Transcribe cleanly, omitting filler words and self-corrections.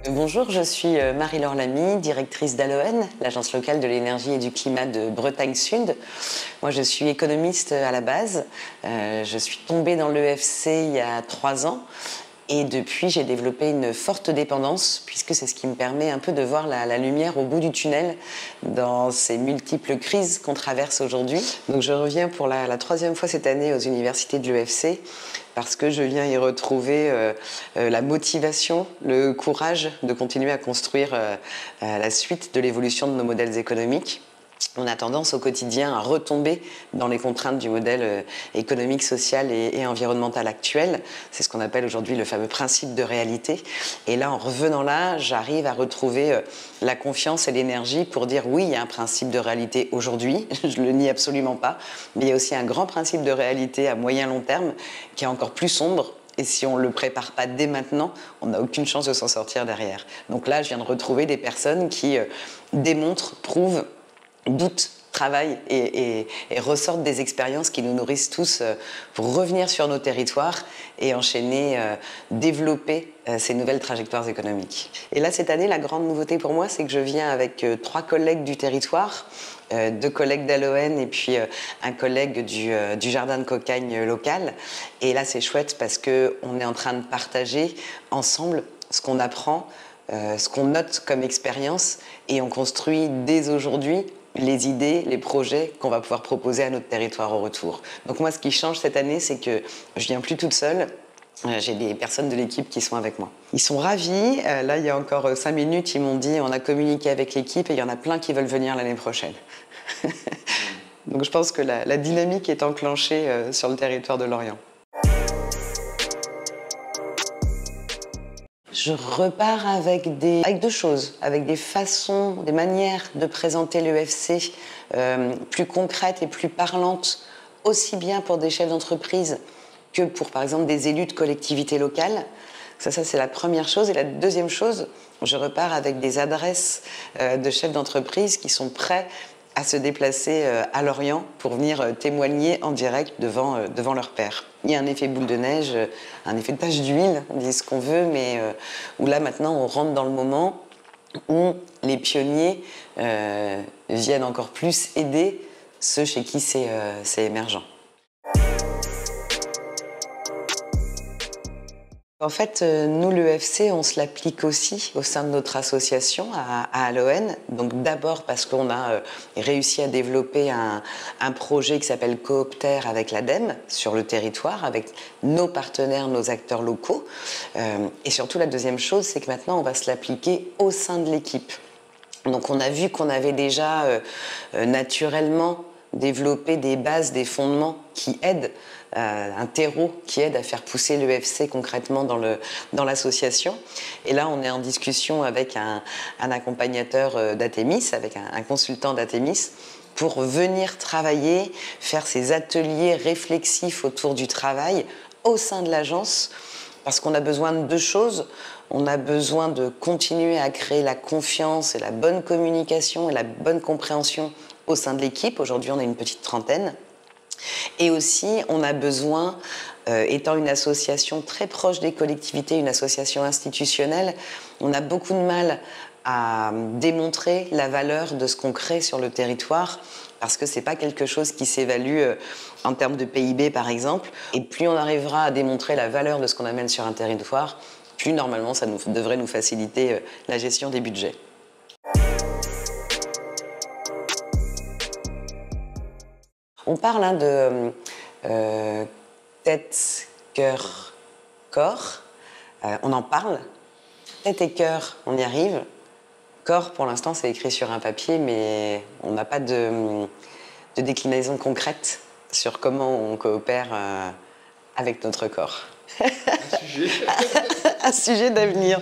Bonjour, je suis Marie-Laure Lamy, directrice d'Aloen, l'agence locale de l'énergie et du climat de Bretagne Sud. Moi, je suis économiste à la base. Je suis tombée dans l'EFC il y a 3 ans. Et depuis, j'ai développé une forte dépendance, puisque c'est ce qui me permet un peu de voir la lumière au bout du tunnel dans ces multiples crises qu'on traverse aujourd'hui. Donc je reviens pour la 3e fois cette année aux universités de l'EFC, parce que je viens y retrouver la motivation, le courage de continuer à construire la suite de l'évolution de nos modèles économiques. On a tendance au quotidien à retomber dans les contraintes du modèle économique, social et environnemental actuel. C'est ce qu'on appelle aujourd'hui le fameux principe de réalité. Et là, en revenant là, j'arrive à retrouver la confiance et l'énergie pour dire oui, il y a un principe de réalité aujourd'hui, je ne le nie absolument pas, mais il y a aussi un grand principe de réalité à moyen long terme qui est encore plus sombre. Et si on ne le prépare pas dès maintenant, on n'a aucune chance de s'en sortir derrière. Donc là, je viens de retrouver des personnes qui démontrent, prouvent, doutent, travaillent et ressortent des expériences qui nous nourrissent tous pour revenir sur nos territoires et enchaîner, développer ces nouvelles trajectoires économiques. Et là, cette année, la grande nouveauté pour moi, c'est que je viens avec 3 collègues du territoire, 2 collègues d'Aloen et puis un collègue du jardin de cocagne local. Et là, c'est chouette parce qu'on est en train de partager ensemble ce qu'on apprend, ce qu'on note comme expérience, et on construit dès aujourd'hui les idées, les projets qu'on va pouvoir proposer à notre territoire au retour. Donc moi, ce qui change cette année, c'est que je viens plus toute seule. J'ai des personnes de l'équipe qui sont avec moi. Ils sont ravis. Là, il y a encore 5 minutes, ils m'ont dit on a communiqué avec l'équipe et il y en a plein qui veulent venir l'année prochaine. Donc je pense que la dynamique est enclenchée sur le territoire de Lorient. Je repars avec 2 choses, avec des façons, des manières de présenter l'EFC plus concrètes et plus parlantes, aussi bien pour des chefs d'entreprise que pour, par exemple, des élus de collectivités locales. Ça c'est la première chose. Et la deuxième chose, je repars avec des adresses de chefs d'entreprise qui sont prêts à se déplacer à Lorient pour venir témoigner en direct devant leur pairs. Il y a un effet boule de neige, un effet de tache d'huile, on dit ce qu'on veut, mais où là maintenant on rentre dans le moment où les pionniers viennent encore plus aider ceux chez qui c'est émergent. En fait, nous, l'EFC, on se l'applique aussi au sein de notre association à Aloen. Donc d'abord parce qu'on a réussi à développer un projet qui s'appelle Coopter avec l'ADEME sur le territoire, avec nos partenaires, nos acteurs locaux. Et surtout, la deuxième chose, c'est que maintenant, on va se l'appliquer au sein de l'équipe. Donc on a vu qu'on avait déjà naturellement développer des bases, des fondements qui aident, un terreau qui aide à faire pousser l'EFC concrètement dans l'association. Et là, on est en discussion avec un accompagnateur d'Atemis, avec un consultant d'Atemis, pour venir travailler, faire ces ateliers réflexifs autour du travail au sein de l'agence, parce qu'on a besoin de 2 choses. On a besoin de continuer à créer la confiance et la bonne communication et la bonne compréhension au sein de l'équipe. Aujourd'hui, on est une petite trentaine. Et aussi, on a besoin, étant une association très proche des collectivités, une association institutionnelle, on a beaucoup de mal à démontrer la valeur de ce qu'on crée sur le territoire, parce que ce n'est pas quelque chose qui s'évalue en termes de PIB, par exemple. Et plus on arrivera à démontrer la valeur de ce qu'on amène sur un territoire, plus normalement ça devrait nous faciliter la gestion des budgets. On parle de tête, cœur, corps. On en parle. Tête et cœur, on y arrive. Corps, pour l'instant, c'est écrit sur un papier, mais on n'a pas de déclinaison concrète sur comment on coopère avec notre corps. Un sujet. Un sujet d'avenir.